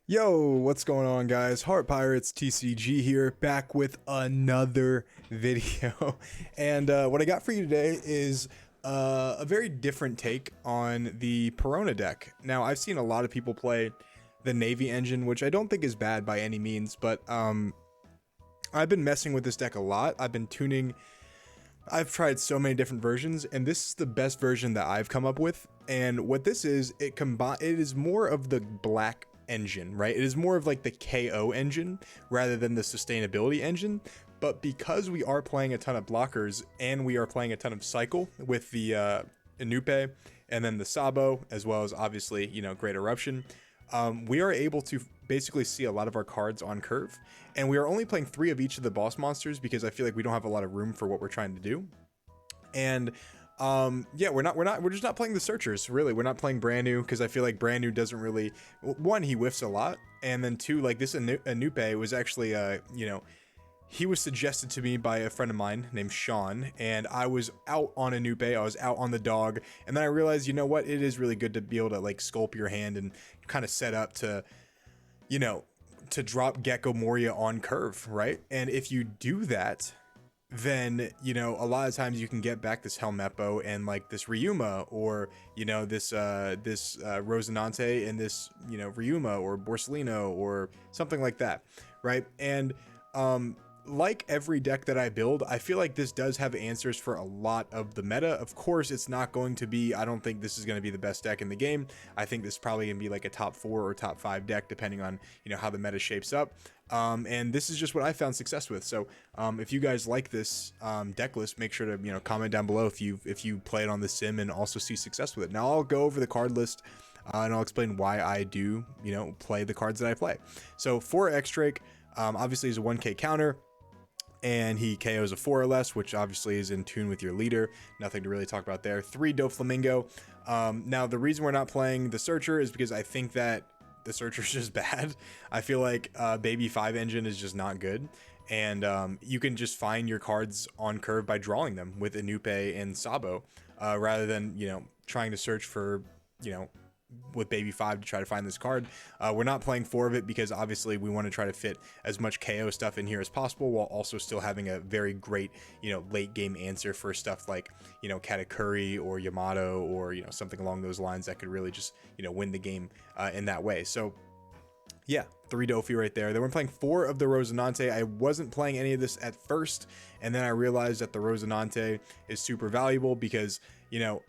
Yo, what's going on, guys? Heart Pirates TCG here, back with another video. And what I got for you today is a very different take on the Perona deck. Now, I've seen a lot of people play the Navy engine, which I don't think is bad by any means, but I've been messing with this deck a lot. I've tried so many different versions, and this is the best version that I've come up with. And what this is, it is more of the black engine, right? It is more of like the KO engine rather than the sustainability engine. But because we are playing a ton of blockers and we are playing a ton of cycle with the Inupe and then the Sabo, as well as obviously, Great Eruption, we are able to basically see a lot of our cards on curve, and we are only playing 3 of each of the boss monsters because I feel like we don't have a lot of room for what we're trying to do. And yeah, we're just not playing the searchers, really. We're not playing brand new because I feel like brand new doesn't really, one, he whiffs a lot, and then two, like this Inupe was actually he was suggested to me by a friend of mine named Sean, and I was out on Inupe, I was out on the dog, and then I realized, you know what, it is really good to be able to like sculpt your hand and kind of set up to, to drop Gecko Moria on curve, right? And if you do that, then a lot of times you can get back this Helmeppo and like this Ryuma, or this Rosinante and this Ryuma or Borsellino or something like that, right? And like every deck that I build, I feel like this does have answers for a lot of the meta. Of course, it's not going to be, I don't think this is going to be the best deck in the game. I think this is probably going to be like a top 4 or top 5 deck, depending on, how the meta shapes up. And this is just what I found success with. So if you guys like this deck list, make sure to, comment down below if you play it on the sim and also see success with it. Now I'll go over the card list and I'll explain why I do, play the cards that I play. So for X-Drake, obviously is a 1k counter, and he KOs a 4 or less, which obviously is in tune with your leader. Nothing to really talk about there. 3 Doflamingo. Now, the reason we're not playing the Searcher is because I think that the Searcher's just bad. I feel like Baby 5 engine is just not good. And you can just find your cards on curve by drawing them with Inupe and Sabo, rather than, trying to search for, with Baby 5 to try to find this card. We're not playing 4 of it because obviously we want to try to fit as much KO stuff in here as possible, while also still having a very great, late game answer for stuff like, Katakuri or Yamato, or, something along those lines that could really just, win the game in that way. So yeah, 3 Dofi right there. Then we're playing 4 of the Rosinante. I wasn't playing any of this at first, and then I realized that the Rosinante is super valuable because,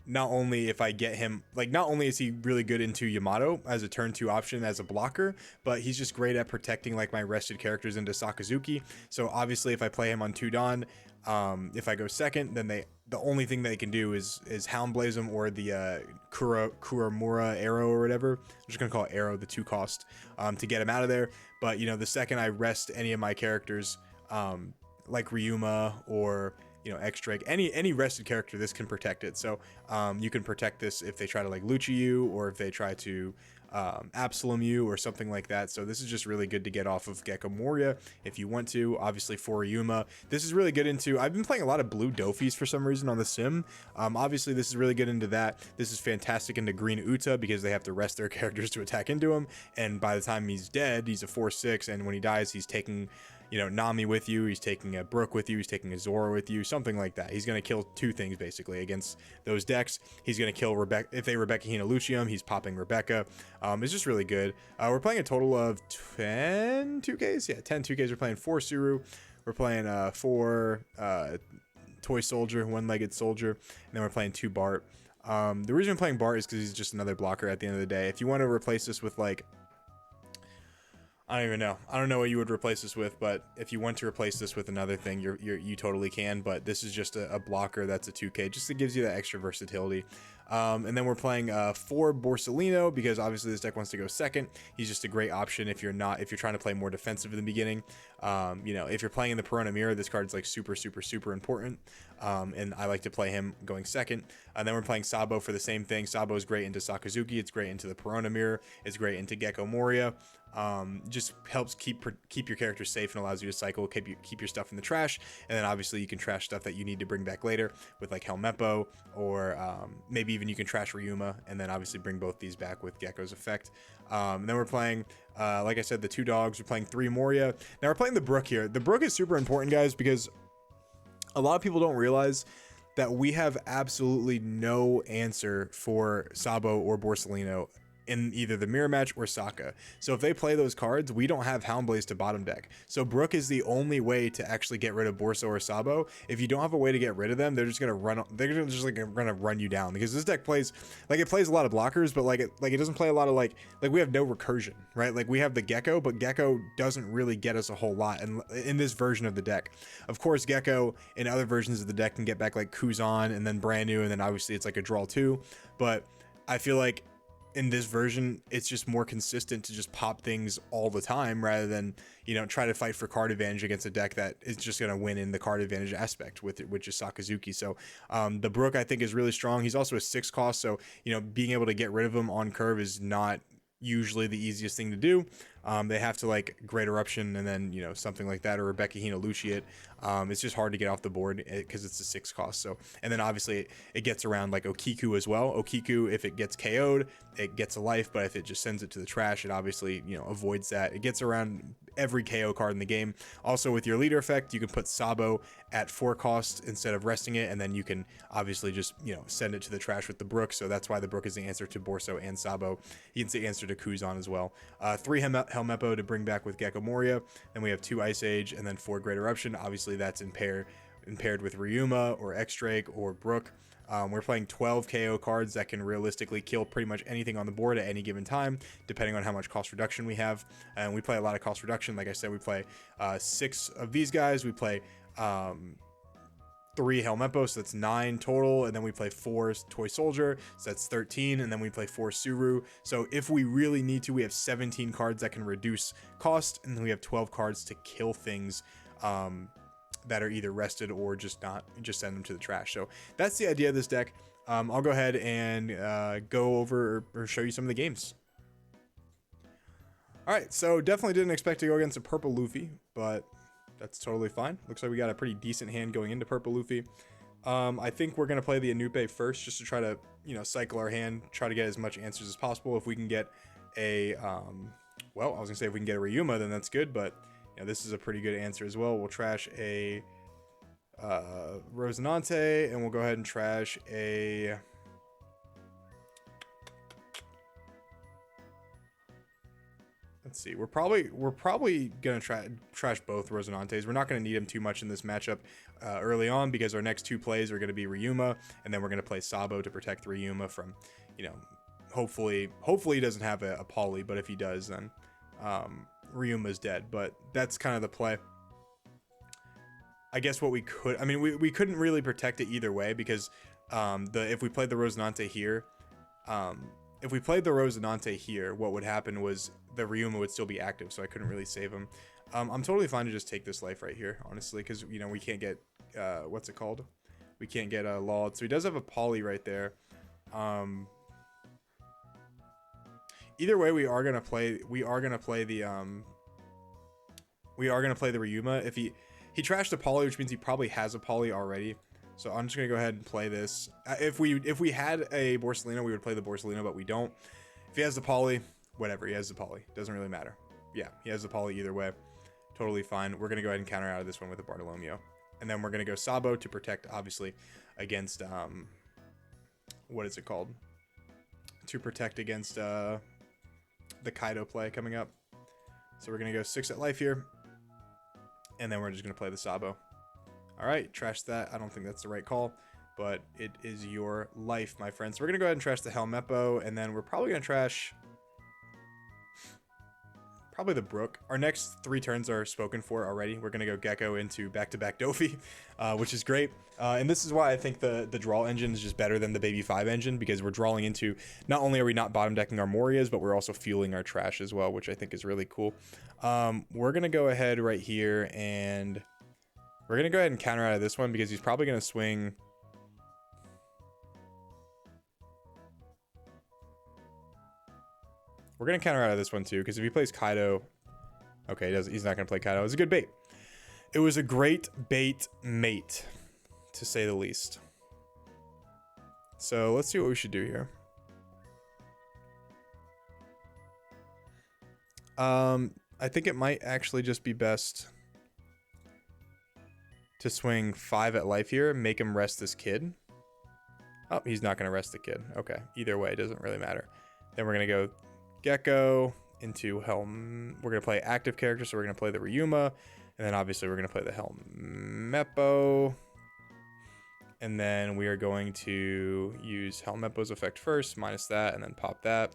not only if I get him, like, not only is he really good into Yamato as a turn 2 option as a blocker, but he's just great at protecting like my rested characters into Sakazuki. So obviously if I play him on 2 Dawn, if I go second, then the only thing they can do is Houndblaze him, or the Kuramura arrow or whatever. I'm just gonna call it arrow, the 2 cost, to get him out of there. But the second I rest any of my characters, like Ryuma or X-Drake, any rested character, this can protect it. So you can protect this if they try to like Lucha you, or if they try to Absalom you or something like that. So this is just really good to get off of Gecko Moria if you want to. Obviously for Ryuma, this is really good into, I've been playing a lot of blue Dofis for some reason on the sim. Obviously this is really good into that. This is fantastic into green Uta because they have to rest their characters to attack into him, and by the time he's dead, he's a 4/6, and when he dies, he's taking Nami with you, he's taking a Brook with you, he's taking a Zora with you, something like that. He's going to kill 2 things basically against those decks. He's going to kill Rebecca. If they Rebecca Hina Lucium, he's popping Rebecca. It's just really good. We're playing a total of 10 2Ks. Yeah, 10 2Ks. We're playing 4 Suru. We're playing 4 Toy Soldier, 1-legged Soldier, and then we're playing 2 Bart. The reason I'm playing Bart is because he's just another blocker at the end of the day. If you want to replace this with like, I don't even know. I don't know what you would replace this with, but if you want to replace this with another thing, you totally can. But this is just a blocker that's a 2K, just it gives you that extra versatility. And then we're playing 4 Borsellino because obviously this deck wants to go second. He's just a great option if you're trying to play more defensive in the beginning. If you're playing in the Perona Mirror, this card's like super important. And I like to play him going second. And then we're playing Sabo for the same thing. Sabo is great into Sakazuki. It's great into the Perona Mirror. It's great into Gecko Moria. Just helps keep your character safe and allows you to cycle, keep your stuff in the trash, and then obviously you can trash stuff that you need to bring back later with like Helmeppo, or maybe even you can trash Ryuma and then obviously bring both these back with Gecko's effect. And then we're playing Like I said, the 2 dogs. We're playing 3 Moria. Now we're playing the Brook here. The Brook is super important, guys, because a lot of people don't realize that we have absolutely no answer for Sabo or Borsalino in either the mirror match or Sokka. So if they play those cards, we don't have Houndblaze to bottom deck. So Brook is the only way to actually get rid of Borso or Sabo. If you don't have a way to get rid of them, they're just gonna run. They're just like gonna run you down, because this deck plays like, it plays a lot of blockers, but like it doesn't play a lot of like we have no recursion, right? Like we have the Gecko, but Gecko doesn't really get us a whole lot in this version of the deck. Of course, Gecko in other versions of the deck can get back like Kuzan and then brand new, and then obviously it's like a draw 2. But I feel like in this version, it's just more consistent to just pop things all the time, rather than, you know, try to fight for card advantage against a deck that is just going to win in the card advantage aspect with it, which is Sakazuki. So the Brook, I think, is really strong. He's also a 6 cost, so, you know, being able to get rid of him on curve is not usually the easiest thing to do. They have to like Great Eruption and then, you know, something like that, or Rebecca Hina Luciate. It's just hard to get off the board because it's a 6 cost. So, and then obviously it gets around like Okiku as well. Okiku, if it gets KO'd, it gets a life, but if it just sends it to the trash, it obviously, you know, avoids that. It gets around every KO card in the game. Also, with your leader effect, you can put Sabo at 4 cost instead of resting it, and then you can obviously just, you know, send it to the trash with the Brook. So that's why the Brook is the answer to Borso and Sabo. He can the answer to Kuzan as well. 3 Helmeppo to bring back with Gecko Moria. Then we have 2 Ice Age and then 4 Great Eruption. Obviously that's impaired with Ryuma or X-Drake or Brook. We're playing 12 KO cards that can realistically kill pretty much anything on the board at any given time, depending on how much cost reduction we have. And we play a lot of cost reduction. Like I said, we play 6 of these guys. We play 3 Helmeppo, so that's 9 total, and then we play 4 Toy Soldier, so that's 13, and then we play 4 Suru. So if we really need to, we have 17 cards that can reduce cost, and then we have 12 cards to kill things that are either rested or just send them to the trash. So that's the idea of this deck. I'll go ahead and go over or show you some of the games. All right, so definitely didn't expect to go against a purple Luffy, but that's totally fine. Looks like we got a pretty decent hand going into purple Luffy. I think we're going to play the Anupe first, just to try to, you know, cycle our hand, try to get as much answers as possible. If we can get a, well, I was going to say if we can get a Ryuma, then that's good, but, you know, this is a pretty good answer as well. We'll trash a Rosinante, and we'll go ahead and trash a... Let's see. We're probably gonna trash both Rosinantes. We're not gonna need them too much in this matchup early on, because our next 2 plays are gonna be Ryuma, and then we're gonna play Sabo to protect Ryuma from, you know, hopefully he doesn't have a poly, but if he does, then Ryuma's dead. But that's kind of the play. I guess what we could, I mean, we couldn't really protect it either way, because if we played the Rosinante here, what would happen was the Ryuma would still be active, so I couldn't really save him. I'm totally fine to just take this life right here, honestly, because, you know, we can't get, what's it called? We can't get Lawed, so he does have a poly right there. Either way, we are gonna play the Ryuma. If he trashed a poly, which means he probably has a poly already. So I'm just gonna go ahead and play this. If we had a Borsalino, we would play the Borsalino, but we don't. If he has the poly, whatever, he has the poly. Doesn't really matter. Yeah, he has the poly either way. Totally fine. We're gonna go ahead and counter out of this one with a Bartolomeo. And then we're gonna go Sabo to protect, obviously, against what is it called? To protect against the Kaido play coming up. So we're gonna go 6 at life here. And then we're just gonna play the Sabo. All right, trash that. I don't think that's the right call, but it is your life, my friends. So we're gonna go ahead and trash the Helmeppo, and then we're probably gonna trash probably the Brook. Our next 3 turns are spoken for already. We're gonna go Gecko into back-to-back Dofi, which is great. And this is why I think the draw engine is just better than the Baby 5 engine, because we're drawing into, not only are we not bottom decking our Morias, but we're also fueling our trash as well, which I think is really cool. We're gonna go ahead right here, and we're gonna go ahead and counter out of this one, because he's probably gonna swing. We're gonna counter out of this one too, because if he plays Kaido, okay, he's not gonna play Kaido. It was a good bait. It was a great bait, mate, to say the least. So let's see what we should do here. I think it might actually just be best to swing 5 at life here, make him rest this kid. Oh, he's not going to rest the kid. Okay, either way, it doesn't really matter. Then we're going to go Gecko into Helm. We're going to play active character, so we're going to play the Ryuma. And then obviously we're going to play the Helmeppo. And then we are going to use Helmeppo's effect first, minus that, and then pop that.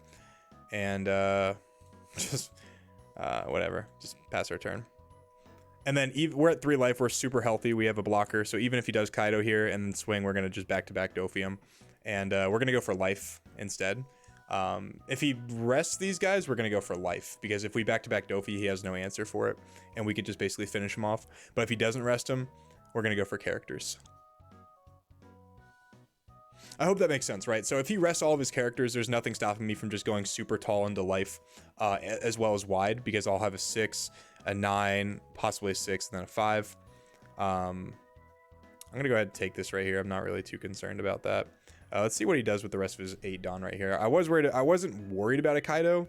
And just whatever, just pass our turn. And then we're at 3 life. We're super healthy. We have a blocker. So even if he does Kaido here and then swing, we're going to just back-to-back Dofi him. And we're going to go for life instead. If he rests these guys, we're going to go for life. Because if we back-to-back Dofi, he has no answer for it. And we could just basically finish him off. But if he doesn't rest him, we're going to go for characters. I hope that makes sense, right? So if he rests all of his characters, there's nothing stopping me from just going super tall into life, as well as wide, because I'll have a 6, a 9, possibly a 6, and then a 5. I'm gonna go ahead and take this right here. I'm not really too concerned about that. Let's see what he does with the rest of his 8 Dawn right here. I wasn't worried about a Kaido,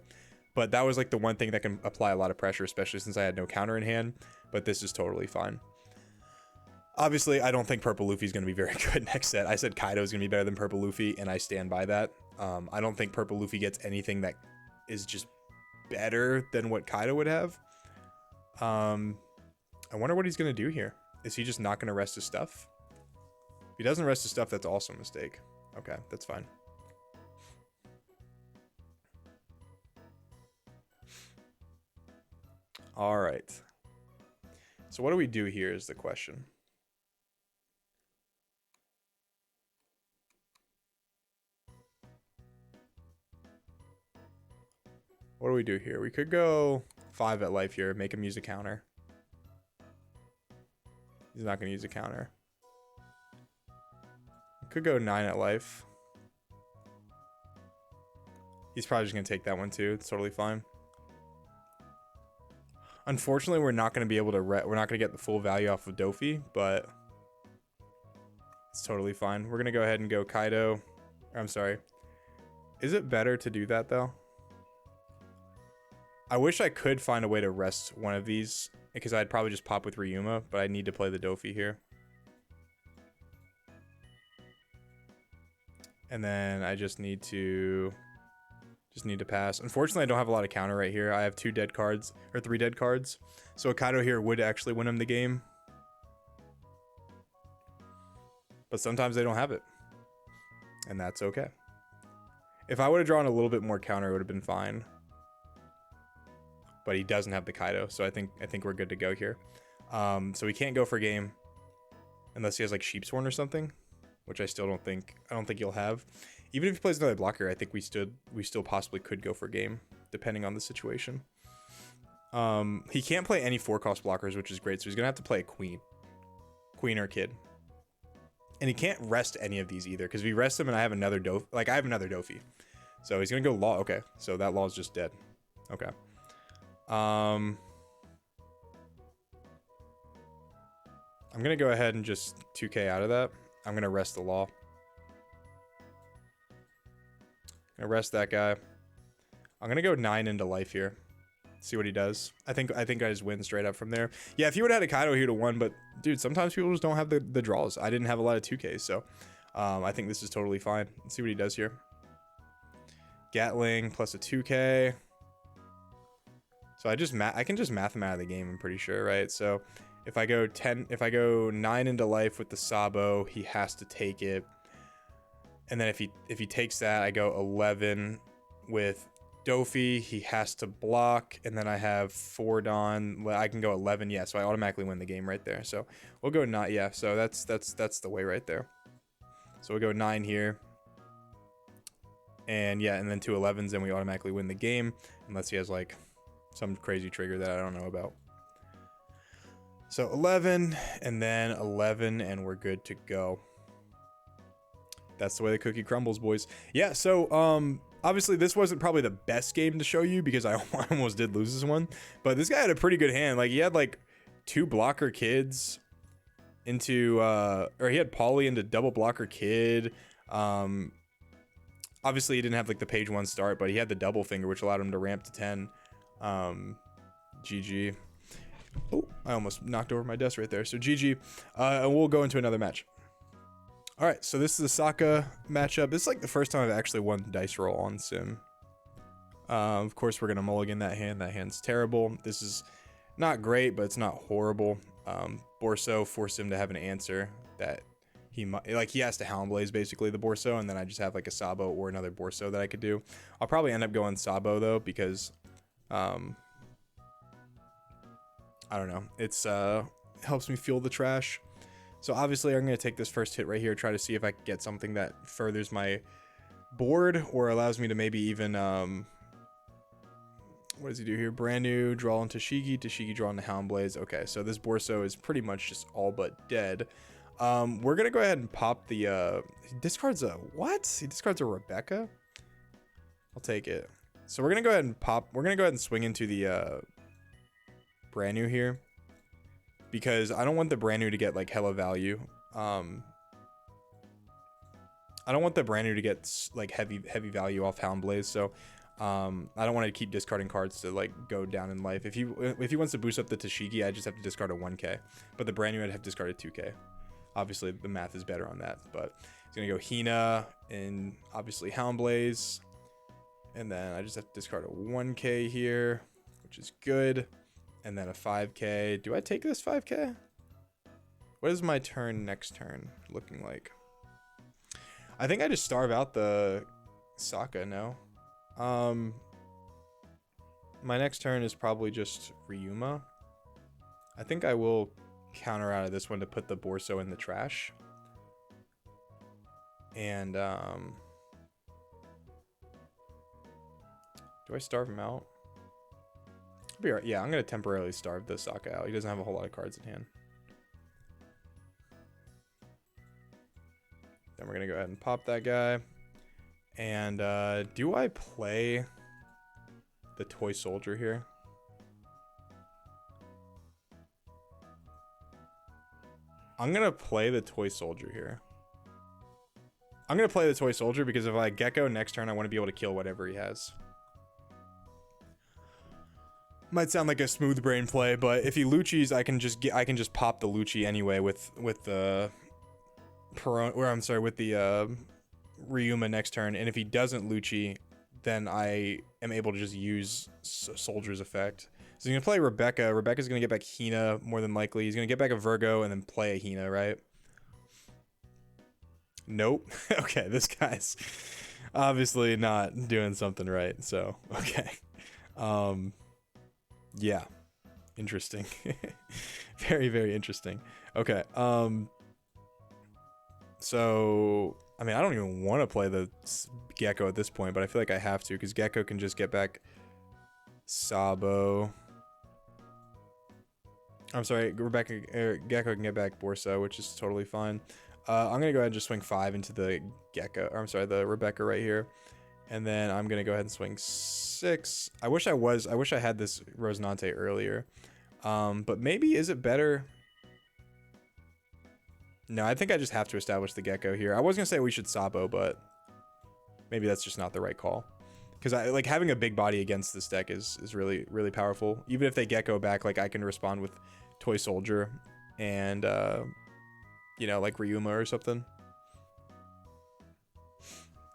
but that was like the one thing that can apply a lot of pressure, especially since I had no counter in hand. But this is totally fine. Obviously, I don't think Purple Luffy's going to be very good next set. I said Kaido's going to be better than Purple Luffy, and I stand by that. I don't think Purple Luffy gets anything that is just better than what Kaido would have. I wonder what he's going to do here. Is he just not going to rest his stuff? If he doesn't rest his stuff, that's also a mistake. Okay, that's fine. All right. So what do we do here is the question. What do we do here? We could go 5 at life here, make him use a counter. He's not going to use a counter. We could go 9 at life. He's probably just going to take that one too. It's totally fine. Unfortunately, we're not going to be able to we're not going to get the full value off of Dofi, but it's totally fine. We're going to go ahead and go Kaido. I'm sorry. Is it better to do that though? I wish I could find a way to rest one of these, because I'd probably just pop with Ryuma, but I need to play the Dofi here. And then I just need to pass. Unfortunately, I don't have a lot of counter right here. I have 2 dead cards, or 3 dead cards. So a Kaido here would actually win him the game. But sometimes they don't have it. And that's okay. If I would have drawn a little bit more counter, it would have been fine. But he doesn't have the Kaido, so I think we're good to go here. So we can't go for game unless he has like Sheepsworn or something, which I don't think he'll have. Even if he plays another blocker, I think we still possibly could go for game, depending on the situation. He can't play any 4-cost blockers, which is great, so he's gonna have to play a queen or kid. And he can't rest any of these either, because if he rests him and I have another Dofi. So he's gonna go Law. Okay, so that Law is just dead. Okay. I'm gonna go ahead and just 2k out of that. I'm gonna rest the Law. Gonna rest that guy. I'm gonna go 9 into life here. See what he does. I think I just win straight up from there. Yeah, if you would have had a Kaido, he would have won, but dude, sometimes people just don't have the draws. I didn't have a lot of 2Ks, so I think this is totally fine. Let's see what he does here. Gatling plus a 2K. So I can just math him out of the game, I'm pretty sure, right? So if I go 9 into life with the Sabo, he has to take it. And then if he takes that, I go 11 with Dofi, he has to block, and then I have 4 Dawn. I can go 11, yeah, so I automatically win the game right there. So we'll go 9, yeah, so that's the way right there. So we'll go 9 here. And yeah, and then 2 11s, and we automatically win the game, unless he has like some crazy trigger that I don't know about. So 11 and then 11 and we're good to go. That's the way the cookie crumbles, boys. Yeah, so obviously this wasn't probably the best game to show you because I almost did lose this one, but this guy had a pretty good hand. Like he had like 2 blocker kids into or he had Polly into double blocker kid. Obviously he didn't have like the page 1 start, but he had the double finger, which allowed him to ramp to 10. GG. Oh, I almost knocked over my desk right there. So GG. And we'll go into another match. All right, so this is a Sokka matchup. This is like the first time I've actually won dice roll on Sim. Of course, we're gonna mulligan that hand. That hand's terrible. This is not great, but it's not horrible. Borso forced him to have an answer that he has to Hound Blaze basically the Borso, and then I just have like a Sabo or another Borso that I could do. I'll probably end up going Sabo though because I don't know. It's helps me fuel the trash. So obviously I'm gonna take this first hit right here, try to see if I can get something that furthers my board or allows me to maybe even what does he do here? Brand new, draw on Tashigi, draw on the Hound Blaze. Okay, so this Borso is pretty much just all but dead. We're gonna go ahead and pop the he discards a what? He discards a Rebecca? I'll take it. So we're gonna go ahead and swing into the brand new here. Because I don't want the brand new to get like hella value. I don't want the brand new to get like heavy value off Hound Blaze, so I don't want to keep discarding cards to like go down in life. If he wants to boost up the Tashigi, I just have to discard a 1k. But the brand new I'd have to discard a 2k. Obviously the math is better on that, but he's gonna go Hina and obviously Hound Blaze. And then I just have to discard a 1k here, which is good. And then a 5k. Do I take this 5k? What is my turn next turn looking like? I think I just starve out the Sokka, no? My next turn is probably just Ryuma. I think I will counter out of this one to put the Borso in the trash. And, do I starve him out? Be right. Yeah, I'm going to temporarily starve the Sokka out. He doesn't have a whole lot of cards in hand. Then we're going to go ahead and pop that guy. And do I play the Toy Soldier here? I'm going to play the Toy Soldier here. I'm going to play the Toy Soldier because if I Gecko next turn, I want to be able to kill whatever he has. Might sound like a smooth brain play, but if he Lucci's, I can just pop the Lucci anyway with the Perona, or I'm sorry, with the Ryuma next turn. And if he doesn't Lucci, then I am able to just use Soldier's effect. So he's gonna play Rebecca. Rebecca's gonna get back Hina more than likely. He's gonna get back a Virgo and then play a Hina, right? Nope. Okay, this guy's obviously not doing something right. So okay. Yeah, interesting. Very, very interesting. Okay, so I mean, I don't even want to play the Gecko at this point, but I feel like I have to because Gecko can just get back Sabo. I'm sorry, Gecko can get back Borso, which is totally fine. I'm gonna go ahead and just swing 5 into the Gecko, or I'm sorry, the Rebecca right here. And then I'm gonna go ahead and swing 6. I wish I had this Rosinante earlier. But maybe is it better? No, I think I just have to establish the Gecko here. I was gonna say we should Sabo, but maybe that's just not the right call. Because I like having a big body against this deck is really, really powerful. Even if they Gecko back, like I can respond with Toy Soldier and you know, like Ryuma or something.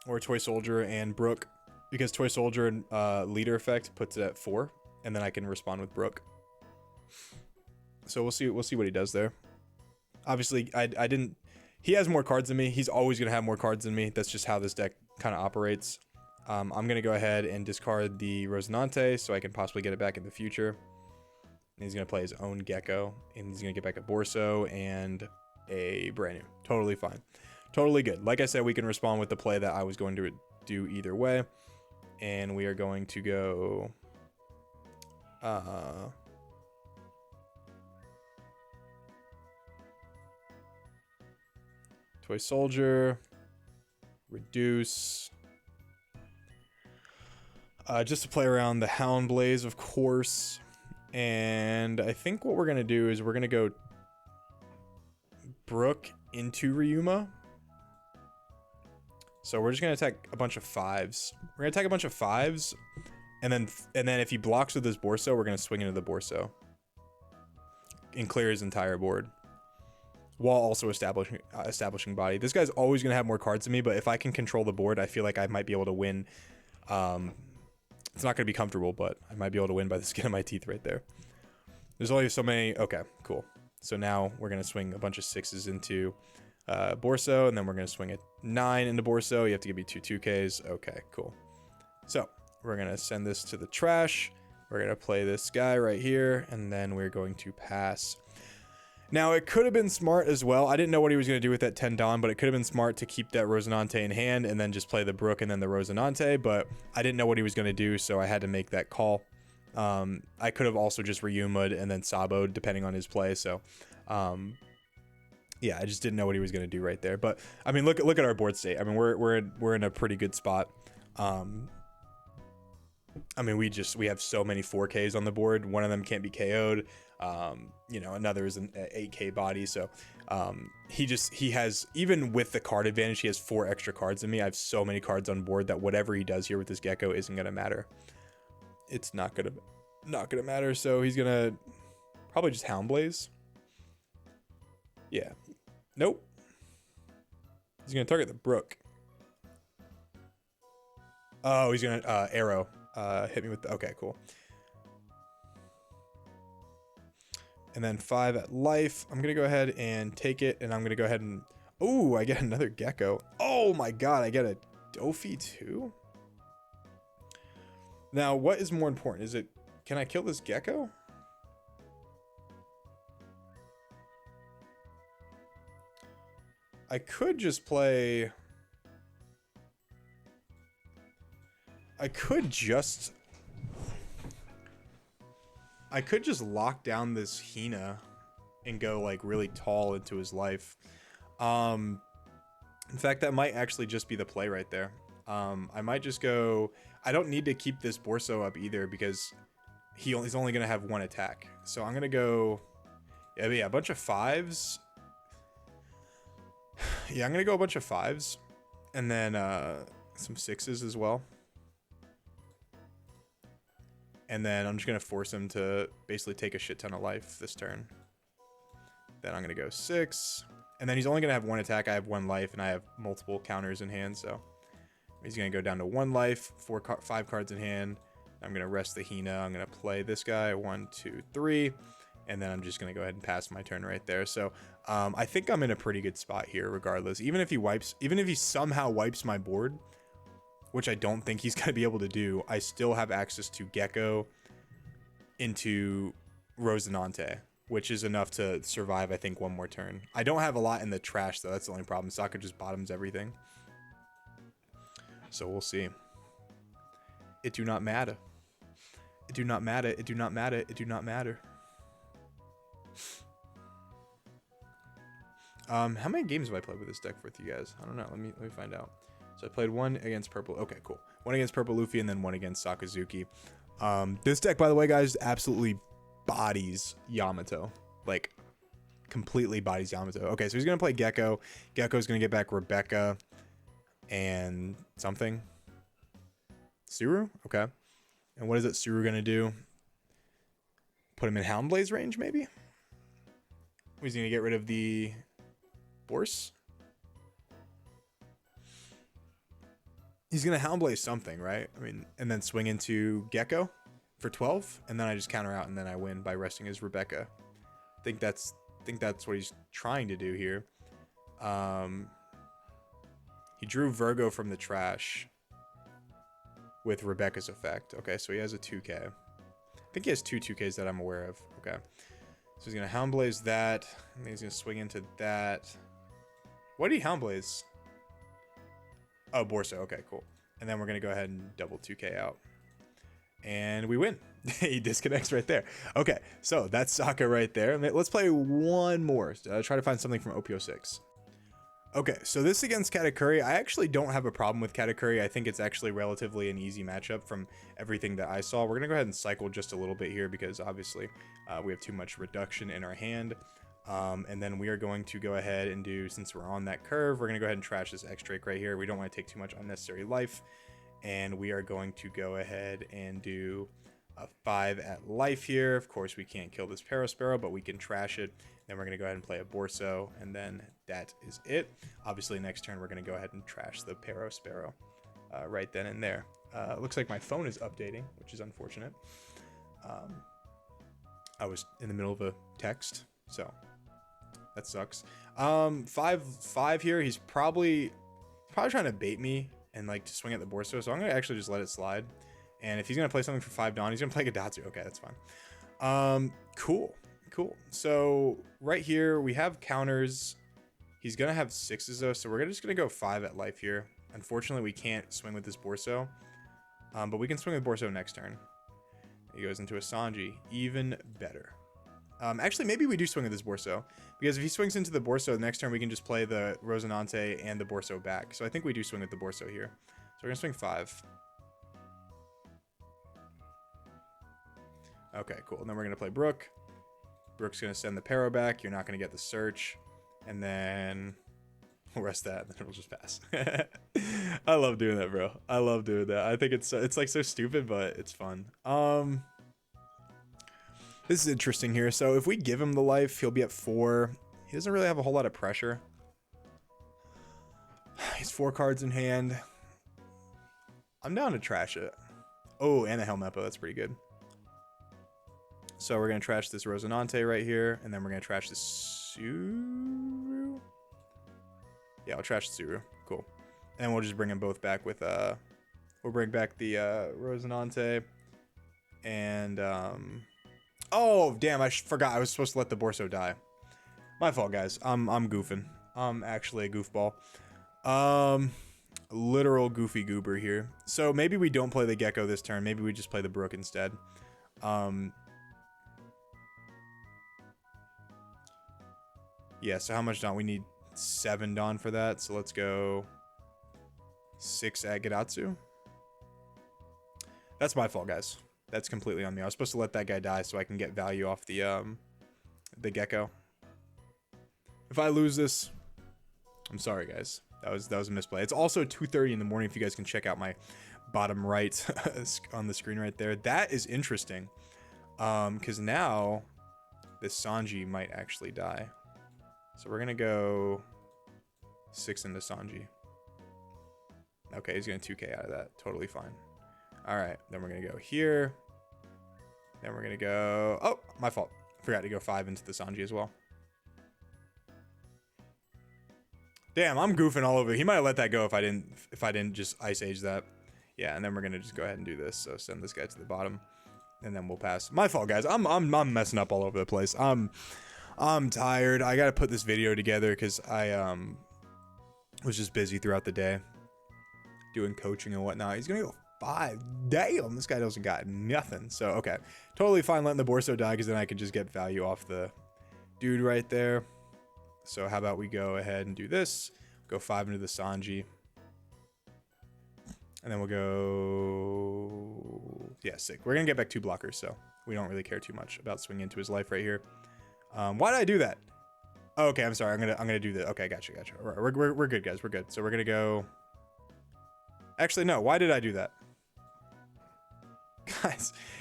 Or Toy Soldier and Brook, because Toy Soldier and leader effect puts it at 4, and then I can respond with Brook. So we'll see what he does there. Obviously, I didn't. He has more cards than me. He's always gonna have more cards than me. That's just how this deck kind of operates. I'm gonna go ahead and discard the Rosinante so I can possibly get it back in the future. And he's gonna play his own Gecko, and he's gonna get back a Borso and a brand new. Totally fine. Totally good. Like I said, we can respond with the play that I was going to do either way. And we are going to go... Toy Soldier. Reduce. Just to play around the Hound Blaze, of course. And I think what we're going to do is we're going to go Brook into Ryuma. So we're just going to attack a bunch of 5s. We're going to attack a bunch of 5s. And then if he blocks with his Borso, we're gonna swing into the Borso and clear his entire board, while also establishing body. This guy's always gonna have more cards than me, but if I can control the board, I feel like I might be able to win. It's not gonna be comfortable, but I might be able to win by the skin of my teeth right there. There's only so many. Okay, cool. So now we're gonna swing a bunch of 6s into Borso, and then we're gonna swing a 9 into Borso. You have to give me 2/2Ks. Okay, cool. So we're gonna send this to the trash. We're gonna play this guy right here, and then we're going to pass. Now, it could have been smart as well. I didn't know what he was going to do with that 10 Dawn, but it could have been smart to keep that Rosinante in hand and then just play the Brook and then the Rosinante, but I didn't know what he was going to do, so I had to make that call. I could have also just Ryuma'd and then Sabo'd, depending on his play, so yeah, I just didn't know what he was going to do right there. But, I mean, look at our board state. I mean, we're in a pretty good spot. I mean, we have so many 4Ks on the board. One of them can't be KO'd. You know, another is an 8K body. So, he has, even with the card advantage, he has 4 extra cards than me. I have so many cards on board that whatever he does here with this Gecko isn't going to matter. It's not going to matter. So he's going to probably just Houndblaze. Yeah. Nope. He's going to target the Brook. Oh, he's going to, Arrow. Hit me with the, okay, cool. And then 5 at life. I'm going to go ahead and take it, and I'm going to go ahead and... Oh, I get another Gecko. Oh my god, I get a Dofi too? Now, what is more important? Is it... Can I kill this Gecko? I could just play... I could just lock down this Hina and go like really tall into his life. In fact, that might actually just be the play right there. I might just go... I don't need to keep this Borso up either because he's only going to have 1 attack. So I'm going to go... Yeah, a bunch of 5s. Yeah, I'm going to go a bunch of 5s. And then some 6s as well. And then I'm just going to force him to basically take a shit ton of life this turn. Then I'm going to go 6. And then he's only going to have 1 attack. I have 1 life, and I have multiple counters in hand. So he's going to go down to 1 life, 5 cards in hand. I'm going to rest the Hina. I'm going to play this guy. 1, 2, 3. And then I'm just going to go ahead and pass my turn right there. So I think I'm in a pretty good spot here regardless. Even if he somehow wipes my board, which I don't think he's going to be able to do, I still have access to Gecko into Rosinante, which is enough to survive, I think, 1 more turn. I don't have a lot in the trash, though. That's the only problem. Sokka just bottoms everything. So we'll see. It do not matter. It do not matter. It do not matter. It do not matter. How many games have I played with this deck with you guys? I don't know. Let me find out. So I played 1 against purple. Okay, cool. 1 against purple Luffy and then 1 against Sakazuki. This deck, by the way, guys, absolutely bodies Yamato. Like, completely bodies Yamato. Okay, so he's going to play Gecko. Gecko's going to get back Rebecca and something. Suru? Okay. And what is it Suru going to do? Put him in Houndblaze range, maybe? He's going to get rid of the Borse? He's going to Houndblaze something, right? I mean, and then swing into Gecko for 12, and then I just counter out, and then I win by resting his Rebecca. I think that's what he's trying to do here. He drew Virgo from the trash with Rebecca's effect. Okay, so he has a 2K. I think he has 2 2Ks that I'm aware of. Okay. So he's going to Houndblaze that, and then he's going to swing into that. What did he Houndblaze? Oh, Borso. Okay, cool. And then we're going to go ahead and double 2K out. And we win. He disconnects right there. Okay, so that's Sokka right there. Let's play one more. Try to find something from OPO6. Okay, so this against Katakuri. I actually don't have a problem with Katakuri. I think it's actually relatively an easy matchup from everything that I saw. We're going to go ahead and cycle just a little bit here because obviously we have too much reduction in our hand. And then we are going to go ahead and do, since we're on that curve, we're going to go ahead and trash this X-Drake right here. We don't want to take too much unnecessary life. And we are going to go ahead and do a 5 at life here. Of course, we can't kill this Parasparrow, but we can trash it. Then we're going to go ahead and play a Borso, and then that is it. Obviously, next turn, we're going to go ahead and trash the Parasparrow right then and there. Looks like my phone is updating, which is unfortunate. I was in the middle of a text, so that sucks. 5 here. He's probably trying to bait me and like to swing at the Borso, so I'm gonna actually just let it slide. And if he's gonna play something for 5 Dawn, he's gonna play Gadatsu. Okay, that's fine. Cool. So right here we have counters. He's gonna have 6s though, so we're just gonna go 5 at life here. Unfortunately, we can't swing with this Borso, but we can swing with Borso next turn. He goes into a Sanji, even better. Actually, maybe we do swing with this Borso, because if he swings into the Borso next turn, we can just play the Rosinante and the Borso back. So I think we do swing with the Borso here. So we're gonna swing 5. Okay, cool. And then we're gonna play Brook. Brook's gonna send the Pero back. You're not gonna get the search, and then we'll rest that, and then it'll just pass. I love doing that, bro. I love doing that. I think it's like so stupid, but it's fun. This is interesting here. So if we give him the life, he'll be at 4. He doesn't really have a whole lot of pressure. He's 4 cards in hand. I'm down to trash it. Oh, and a Helmepo. That's pretty good. So we're going to trash this Rosinante right here, and then we're going to trash this Suru. Yeah, I'll trash the Suru. Cool. And we'll just bring them both back with, we'll bring back the Rosinante. And, oh, damn, I forgot I was supposed to let the Borso die. My fault, guys. I'm goofing. I'm actually a goofball. Literal goofy goober here. So maybe we don't play the Gecko this turn. Maybe we just play the Brook instead. Yeah, so how much Dawn? We need 7 Dawn for that. So let's go 6 at Gadatsu. That's my fault, guys. That's completely on me. I was supposed to let that guy die so I can get value off the Gecko. If I lose this, I'm sorry, guys. That was a misplay. It's also 2:30 in the morning. If you guys can check out my bottom right on the screen right there, that is interesting. Because now this Sanji might actually die. So we're gonna go 6 into Sanji. Okay, he's gonna 2k out of that. Totally fine. All right, then we're gonna go here. Then we're gonna go. Oh, my fault. Forgot to go 5 into the Sanji as well. Damn, I'm goofing all over. He might have let that go if I didn't just Ice Age that. Yeah, and then we're gonna just go ahead and do this. So send this guy to the bottom, and then we'll pass. My fault, guys. I'm messing up all over the place. I'm tired. I gotta put this video together because I was just busy throughout the day doing coaching and whatnot. He's gonna go 5. Damn, this guy doesn't got nothing. So okay, totally fine letting the Borso die because then I can just get value off the dude right there. So how about we go ahead and do this? Go 5 into the Sanji. And then we'll go... Yeah, sick. We're going to get back 2 blockers, so we don't really care too much about swinging into his life right here. Why did I do that? Oh, okay, I'm sorry. I'm gonna do that. Okay, gotcha. All right, we're good, guys. We're good. So we're going to go... Actually, no. Why did I do that?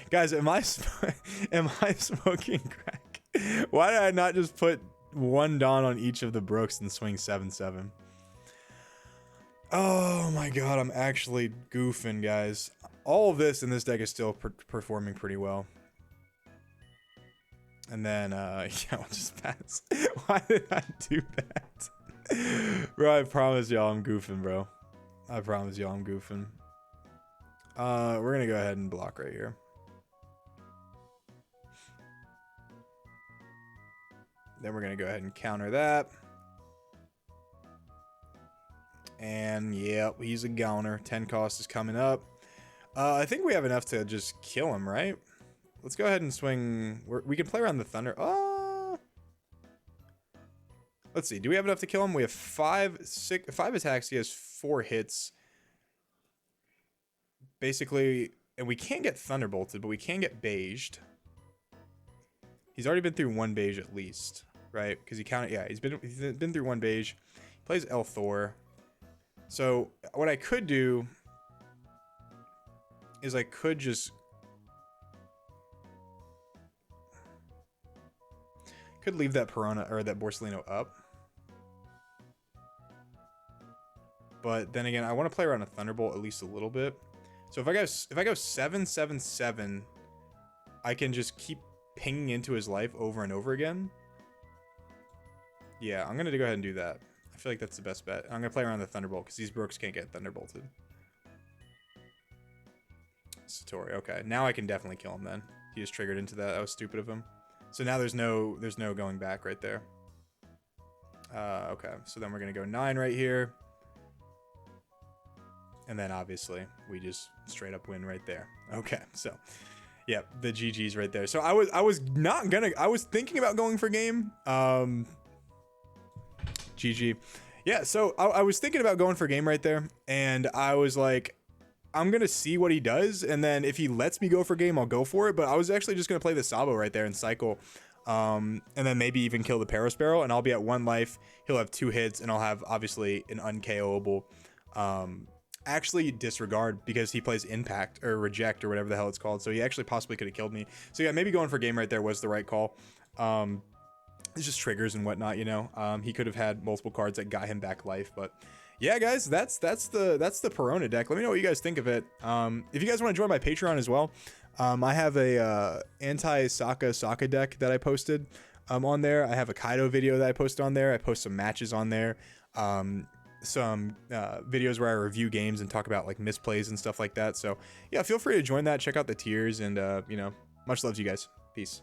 Guys, am I smoking crack? Why did I not just put 1 Dawn on each of the Brooks and swing 7/7? Oh my god, I'm actually goofing, guys. All of this in this deck is still performing pretty well. And then, yeah, we'll just pass. Why did I do that? Bro, I promise y'all I'm goofing, bro. I promise y'all I'm goofing. We're gonna go ahead and block right here. Then we're going to go ahead and counter that. And, yep, he's a goner. 10 cost is coming up. I think we have enough to just kill him, right? Let's go ahead and swing. We can play around the Thunder. Let's see. Do we have enough to kill him? We have 5 attacks. He has 4 hits. Basically, and we can't get Thunderbolted, but we can get Beiged. He's already been through 1 beige at least, right? Because he counted, yeah, he's been through 1 beige. He plays El Thor. So what I could do is I could just leave that Perona or that Borsellino up. But then again, I want to play around a Thunderbolt at least a little bit. So if I go 7/7/7, I can just keep pinging into his life over and over again. Yeah, I'm gonna go ahead and do that. I feel like that's the best bet. I'm gonna play around the Thunderbolt because these Brooks can't get Thunderbolted. Satori, okay. Now I can definitely kill him then. He just triggered into that. That was stupid of him. So now there's no going back right there. Okay, so then we're gonna go 9 right here. And then obviously we just straight up win right there. Okay, so yeah, the GG's right there. So I was thinking about going for game. GG. Yeah, so I was thinking about going for game right there, and I was like, I'm gonna see what he does, and then if he lets me go for game, I'll go for it. But I was actually just gonna play the Sabo right there and cycle, and then maybe even kill the Parasparrow, and I'll be at 1 life. He'll have 2 hits, and I'll have obviously an un-KOable. Actually disregard because he plays impact or reject or whatever the hell it's called. So he actually possibly could have killed me. So yeah, maybe going for game right there was the right call. It's just triggers and whatnot, you know. He could have had multiple cards that got him back life, but yeah, guys, that's the Perona deck. Let me know what you guys think of it. If you guys want to join my Patreon as well, I have a anti-Saka deck that I posted on there. I have a Kaido video that I post on there. I post some matches on there. Some videos where I review games and talk about like misplays and stuff like that. So yeah, feel free to join that. Check out the tiers, and you know, much love to you guys. Peace.